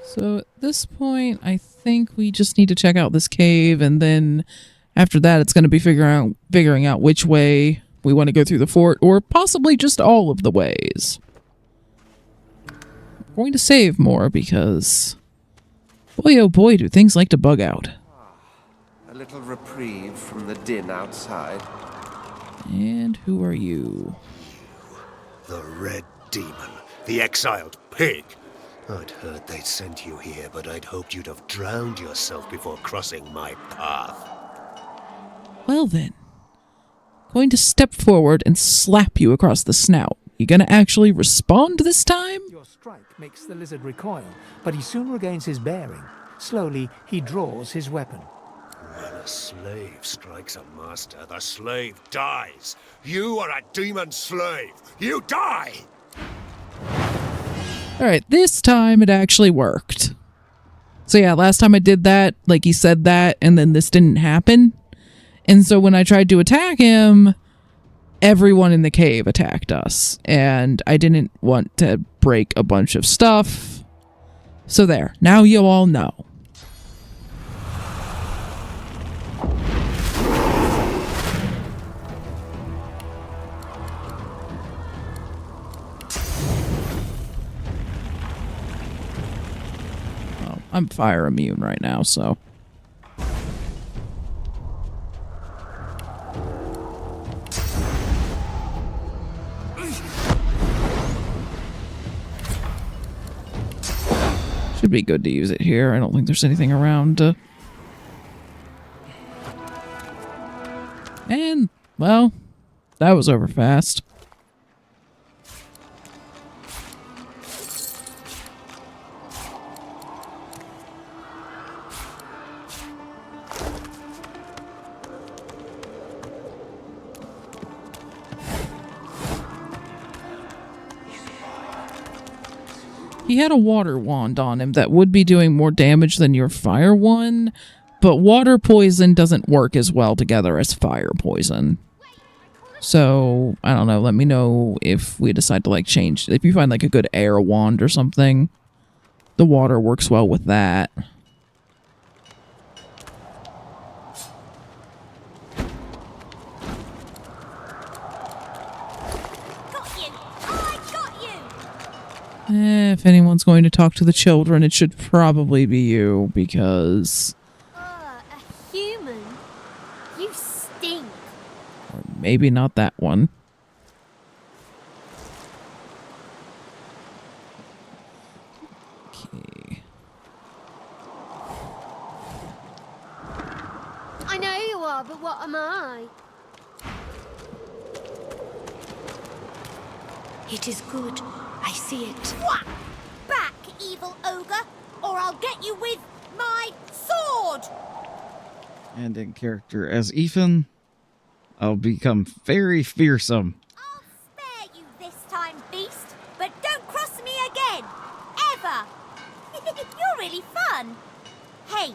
So at this point, I think we just need to check out this cave, and then after that, it's going to be figuring out which way we want to go through the fort, or possibly just all of the ways. I'm going to save more because, boy oh boy, do things like to bug out. A little reprieve from the din outside. And who are you? The Red Demon, the exiled pig. I'd heard they'd sent you here, but I'd hoped you'd have drowned yourself before crossing my path. Well then, going to step forward and slap you across the snout. You gonna actually respond this time? Your strike makes the lizard recoil, but he soon regains his bearing. Slowly, he draws his weapon. When a slave strikes a master, the slave dies. You are a demon slave. You die! Alright, this time it actually worked. So yeah, last time I did that, like he said that, and then this didn't happen. And so when I tried to attack him, everyone in the cave attacked us. And I didn't want to break a bunch of stuff. So there, now you all know. I'm fire immune right now, so. Should be good to use it here. I don't think there's anything around. And, well, that was over fast. He had a water wand on him that would be doing more damage than your fire one, but water poison doesn't work as well together as fire poison. So, I don't know, let me know if we decide to like change. If you find like a good air wand or something, the water works well with that. If anyone's going to talk to the children, it should probably be you, because... a human? You stink. Or maybe not that one. Okay. I know you are, but what am I? It is good. I see it. What? Back, evil ogre, or I'll get you with my sword! And in character as Ethan, I'll become very fearsome. I'll spare you this time, beast, but don't cross me again. Ever. You're really fun. Hey,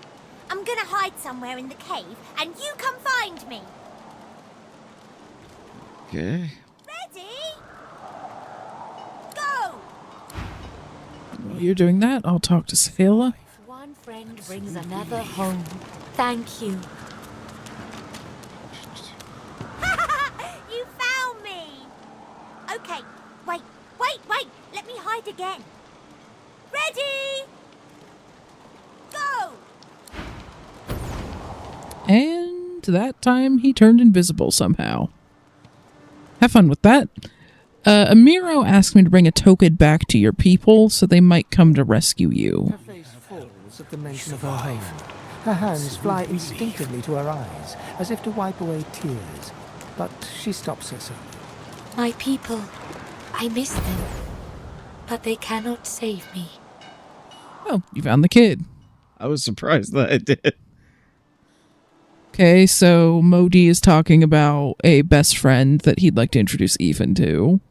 I'm gonna hide somewhere in the cave, and you come find me. Okay. Ready? Go! While you're doing that, I'll talk to Saphila. One friend brings another home. Thank you. You found me! Okay, wait. Let me hide again. Ready? Go! And that time he turned invisible somehow. Have fun with that. Amiro asked me to bring a token back to your people so they might come to rescue you. Her face falls at the mention of her home. Her hands fly instinctively to her eyes, as if to wipe away tears. But she stops herself. My people, I miss them, but they cannot save me. Oh, you found the kid. I was surprised that I did. Okay, so Mody is talking about a best friend that he'd like to introduce Ethan to.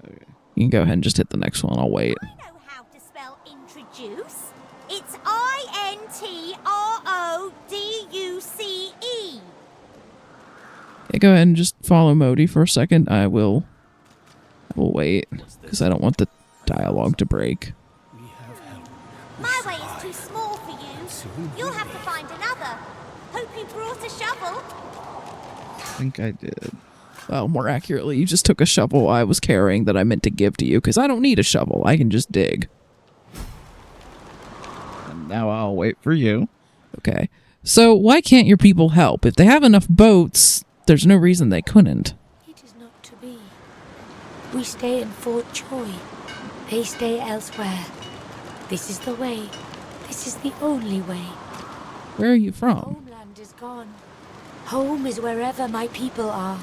Okay. You can go ahead and just hit the next one. I'll wait. I know how to spell introduce. It's I-N-T-R-O-D-U-C-E. Yeah, go ahead and just follow Mody for a second. I will wait, because I don't want the dialogue to break. My way is too small for you. You'll have to find another. Hope you brought a shovel. I think I did. Well, more accurately, you just took a shovel I was carrying that I meant to give to you, because I don't need a shovel. I can just dig. And now I'll wait for you. Okay. So why can't your people help? If they have enough boats, there's no reason they couldn't. It is not to be. We stay in Fort Joy. They stay elsewhere. This is the way. This is the only way. Where are you from? Homeland is gone. Home is wherever my people are.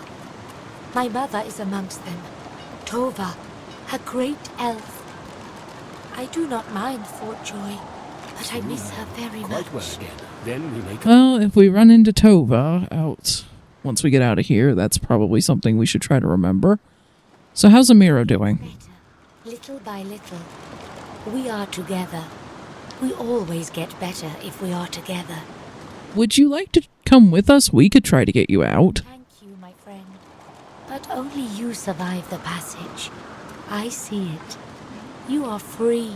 My mother is amongst them. Tova, a great elf. I do not mind Fort Joy, but I miss her very much. Quite well again. Then we make Well, if we run into Tova once we get out of here, that's probably something we should try to remember. So how's Amira doing? Better, little by little. We are together. We always get better if we are together. Would you like to come with us? We could try to get you out. Thank you, my friend. But only you survive the passage. I see it. You are free.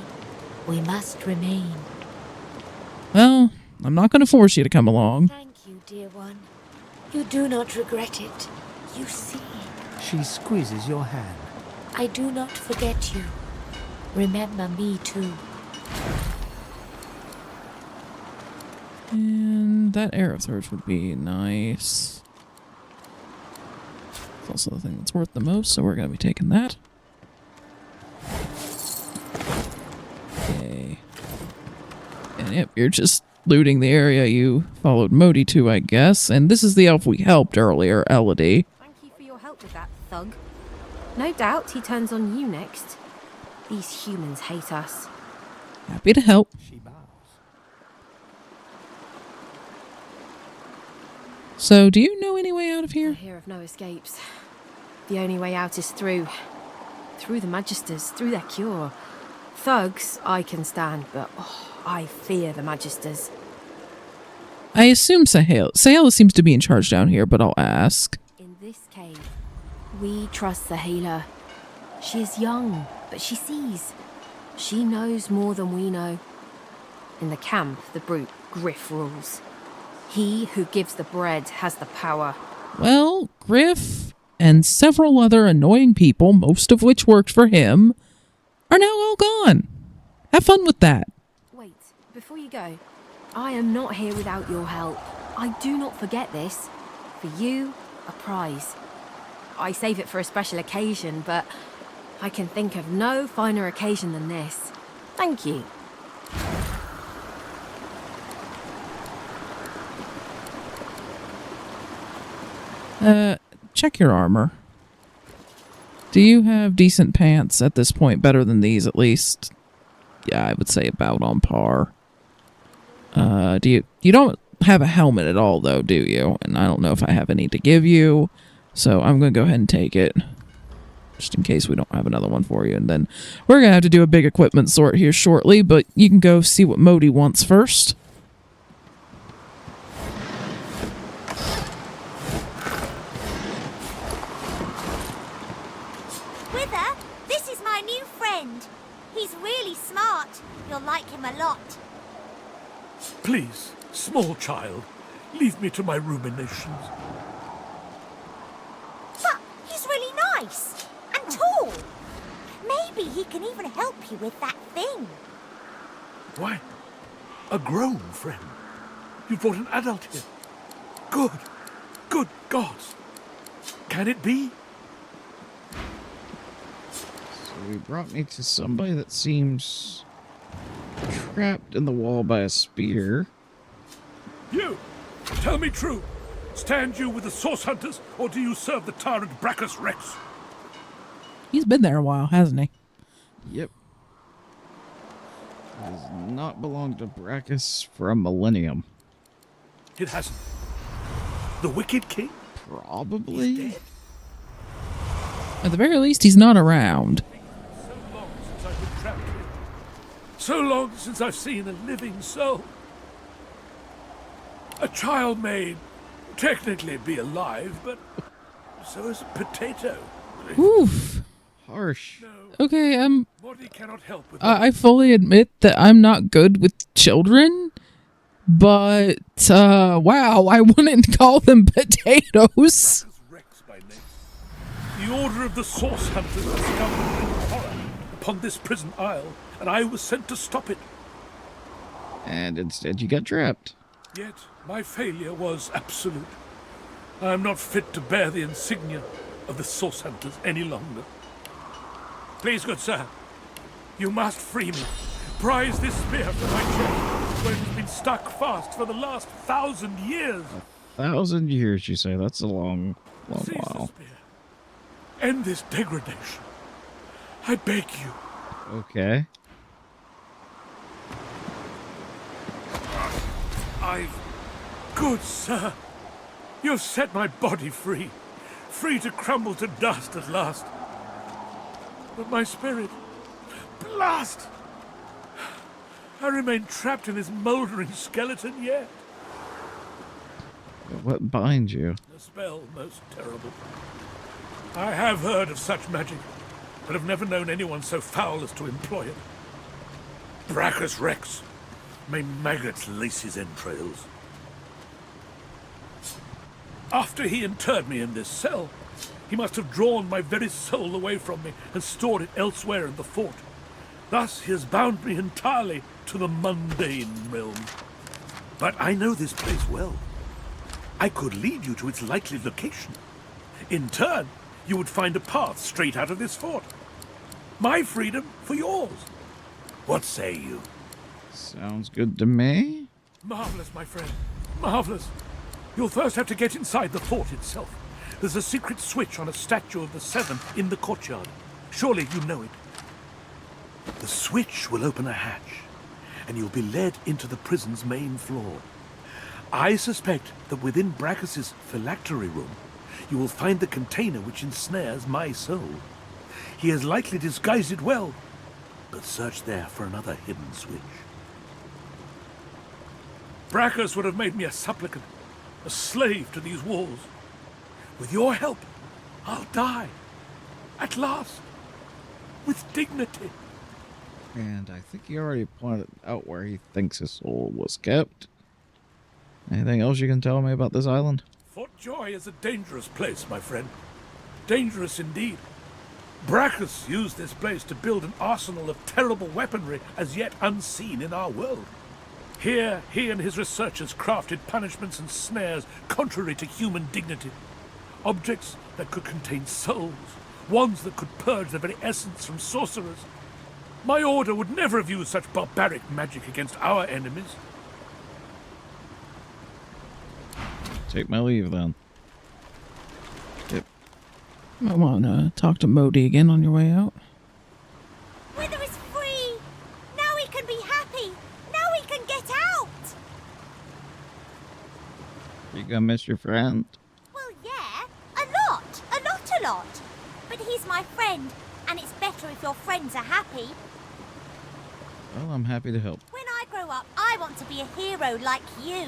We must remain. Well, I'm not going to force you to come along. Thank you, dear one. You do not regret it. You see. She squeezes your hand. I do not forget you. Remember me too. And that arrow surge would be nice. It's also the thing that's worth the most, so we're going to be taking that. Okay. And yep, you're just looting the area you followed Mody to, I guess. And this is the elf we helped earlier, Elodie. Thank you for your help with that, thug. No doubt he turns on you next. These humans hate us. Happy to help. She bows. So, do you know any way out of I here? hear of no escapes. The only way out is through the Magisters, through their cure. Thugs I can stand, but I fear the Magisters. I assume Sahel. Sahel seems to be in charge down here, but I'll ask. In this cave, we trust the healer. She is young, but she sees. She knows more than we know. In the camp, the brute Griff rules. He who gives the bread has the power. Well, Griff and several other annoying people, most of which worked for him, are now all gone. Have fun with that. Wait, before you go, I am not here without your help. I do not forget this. For you, a prize. I save it for a special occasion, but I can think of no finer occasion than this. Thank you. Check your armor. Do you have decent pants at this point? Better than these, at least. Yeah, I would say about on par. You don't have a helmet at all, though, do you? And I don't know if I have any to give you, so I'm going to go ahead and take it. Just in case we don't have another one for you. And then we're going to have to do a big equipment sort here shortly, but you can go see what Mody wants first. Wither, this is my new friend. He's really smart. You'll like him a lot. Please, small child, leave me to my ruminations. But he's really nice and tall. Maybe he can even help you with that thing. Why? A grown friend? You brought an adult here. Good. Good gods. Can it be? So he brought me to somebody that seems trapped in the wall by a spear. You! Tell me true. Stand you with the source hunters, or do you serve the tyrant Brachus Rex? He's been there a while, hasn't he? Yep. It has not belonged to Brachus for a millennium. It hasn't. The Wicked King? Probably. He's dead. At the very least, he's not around. So long since I've been trapped here. So long since I've seen a living soul. A child may technically be alive, but So is a potato. Oof. Harsh. Okay, Mody cannot help with I fully admit that I'm not good with children, but wow, I wouldn't call them potatoes. Rex by name. The order of the Source Hunters discovered great horror upon this prison isle, and I was sent to stop it. And instead you got trapped. Yet my failure was absolute. I am not fit to bear the insignia of the Source Hunters any longer. Please, good sir, you must free me. Prise this spear from my chest, where it has been stuck fast for the last 1,000 years. 1,000 years, you say? That's a long Seize the while. spear. End this degradation. I beg you. Okay. Good sir, you've set my body free. Free to crumble to dust at last. But my spirit, blast! I remain trapped in this mouldering skeleton yet. What binds you? A spell most terrible. I have heard of such magic, but have never known anyone so foul as to employ it. Brachus Rex, may maggots lace his entrails. After he interred me in this cell, he must have drawn my very soul away from me and stored it elsewhere in the fort. Thus he has bound me entirely to the mundane realm. But I know this place well. I could lead you to its likely location. In turn, you would find a path straight out of this fort. My freedom for yours. What say you? Sounds good to me. Marvelous, my friend. Marvelous. You'll first have to get inside the fort itself. There's a secret switch on a statue of the Seven in the courtyard. Surely you know it. The switch will open a hatch, and you'll be led into the prison's main floor. I suspect that within Brachus's phylactery room, you will find the container which ensnares my soul. He has likely disguised it well, but search there for another hidden switch. Brachus would have made me a supplicant, a slave to these walls. With your help, I'll die. At last. With dignity. And I think he already pointed out where he thinks his soul was kept. Anything else you can tell me about this island? Fort Joy is a dangerous place, my friend. Dangerous indeed. Brachus used this place to build an arsenal of terrible weaponry as yet unseen in our world. Here, he and his researchers crafted punishments and snares contrary to human dignity. Objects that could contain souls, wands that could purge the very essence from sorcerers. My order would never have used such barbaric magic against our enemies. Take my leave, then. Yep. I want to talk to Mody again on your way out. Wither is free! Now we can be happy! Now we can get out! You gonna miss your friend? Well, yeah. A lot. A lot. But he's my friend, and it's better if your friends are happy. Well, I'm happy to help. When I grow up, I want to be a hero like you.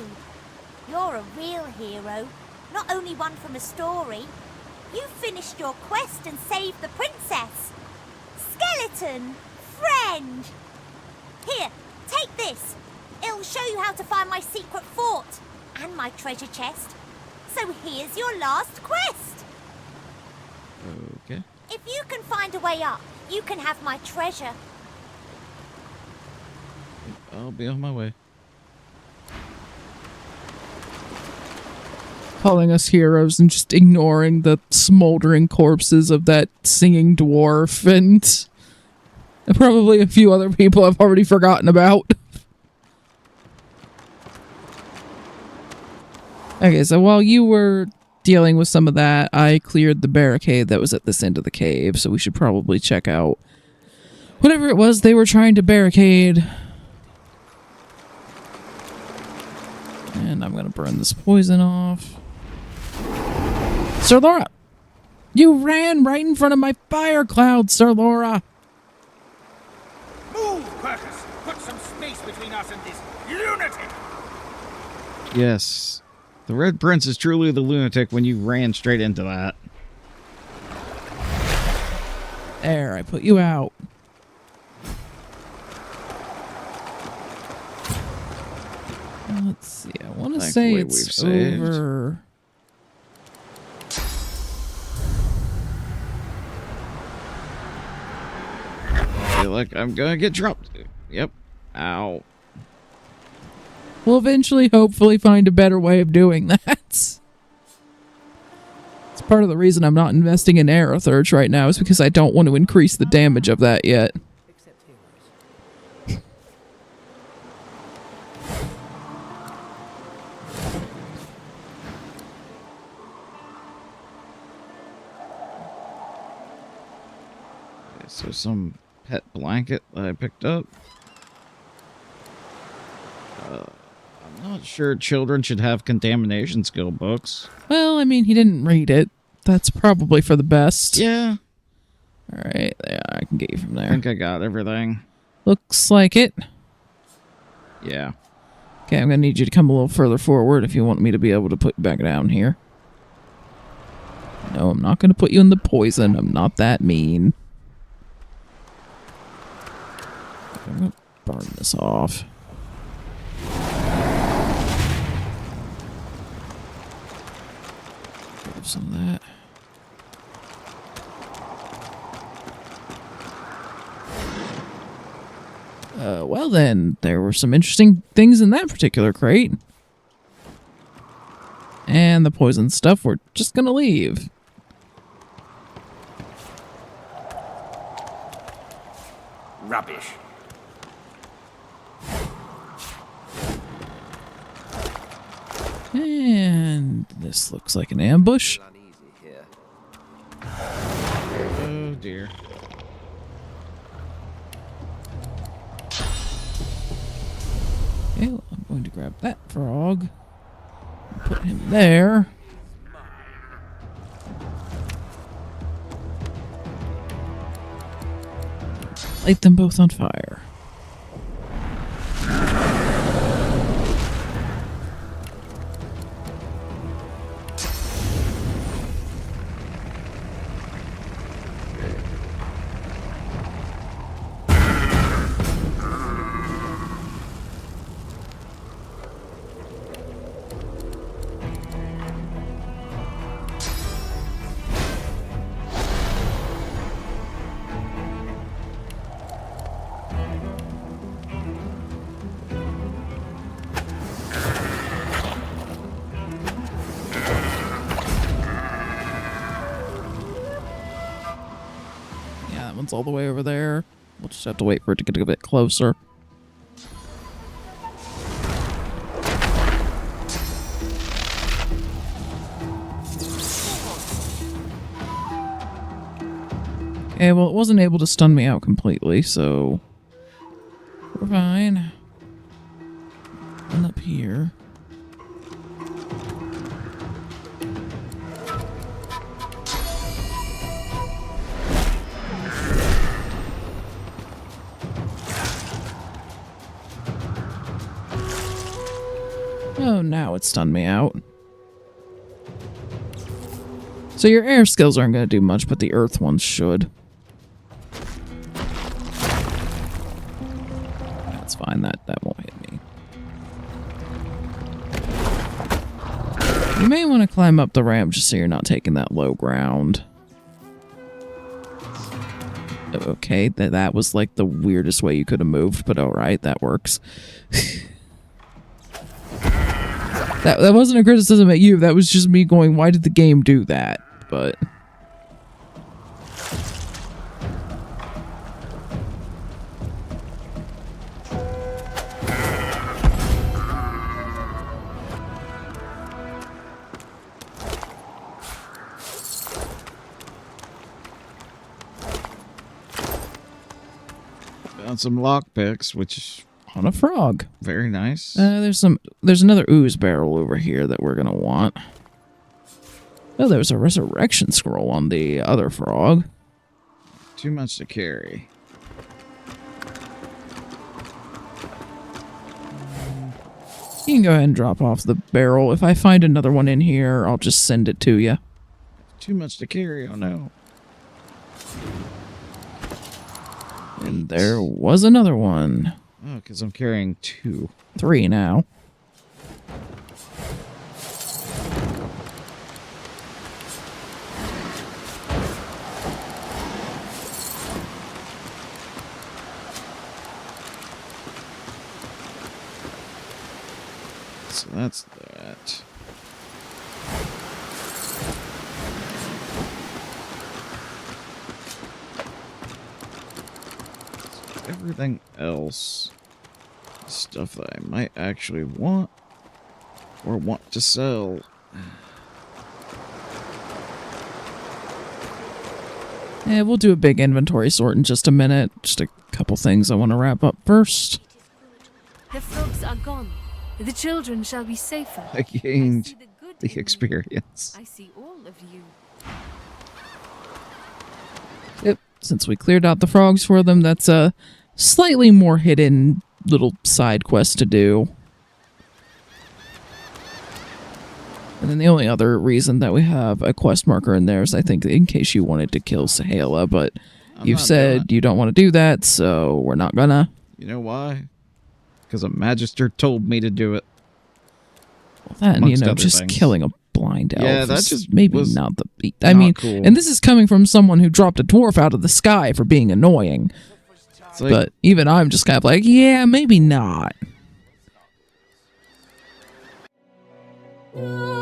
You're a real hero, not only one from a story. You finished your quest and saved the princess. Skeleton, friend. Here, take this. It'll show you how to find my secret fort and my treasure chest. So here's your last quest. Okay. If you can find a way up, you can have my treasure. I'll be on my way. Calling us heroes and just ignoring the smoldering corpses of that singing dwarf and probably a few other people I've already forgotten about. Okay, so while you were dealing with some of that, I cleared the barricade that was at this end of the cave, so we should probably check out whatever it was they were trying to barricade. And I'm going to burn this poison off. Sir Laura! You ran right in front of my fire cloud, Sir Laura! Move, Quercus! Put some space between us and this lunatic! Yes. The Red Prince is truly the lunatic when you ran straight into that. There, I put you out. Let's see. I want to say Thankfully, it's we've saved. over. I feel like I'm gonna get dropped. Yep. Ow. We'll eventually, hopefully, find a better way of doing that. It's part of the reason I'm not investing in Aerothurge right now is because I don't want to increase the damage of that yet. So some pet blanket that I picked up. I'm not sure children should have contamination skill books. Well, I mean, he didn't read it. That's probably for the best. Yeah. All right, yeah, I can get you from I there. think I got everything. Looks like it. Yeah. Okay, I'm gonna need you to come a little further forward if you want me to be able to put you back down here. No, I'm not gonna put you in the poison. I'm not that mean. I'm gonna burn this off. Grab some of that. Well then, there were some interesting things in that particular crate. And the poison stuff, we're just gonna leave. Rubbish. And this looks like an ambush. Uneasy here. Oh dear. Okay, well, I'm going to grab that frog. Put him there. Light them both on fire. Yeah, that one's all the way over there. We'll just have to wait for it to get a bit closer. Okay, well, it wasn't able to stun me out completely, so we're fine. And up here. Oh, now it's stunned me out. So your air skills aren't going to do much, but the earth ones should. That's fine. That won't hit me. You may want to climb up the ramp just so you're not taking that low ground. Okay, that was like the weirdest way you could have moved, but alright, that works. That wasn't a criticism at you, that was just me going, why did the game do that? But... Found some lockpicks, which on a frog. Very nice. There's another ooze barrel over here that we're gonna want. Oh, there's a resurrection scroll on the other frog. Too much to carry. You can go ahead and drop off the barrel. If I find another one in here, I'll just send it to you. Too much to carry, oh no. And there was another one. Oh, because I'm carrying 2. 3 now. So that's that. So everything else, stuff that I might actually want or want to sell. Yeah, we'll do a big inventory sort in just a minute. Just a couple things I want to wrap up first. The frogs are gone. The children shall be safer. I gained see the good the in you. experience. I see all of you. Yep. Since we cleared out the frogs for them, that's a slightly more hidden little side quest to do. And then the only other reason that we have a quest marker in there is, I think, in case you wanted to kill Sahala, but you've said you don't want to do that, so we're not gonna. You know why? Because a magister told me to do it. Well, that, and, Amongst other just things. killing a blind elf. Yeah, that is just maybe was not the beat. I mean, cool. and this is coming from someone who dropped a dwarf out of the sky for being annoying. It's like, But even I'm just kind of like, yeah, maybe not. Oh.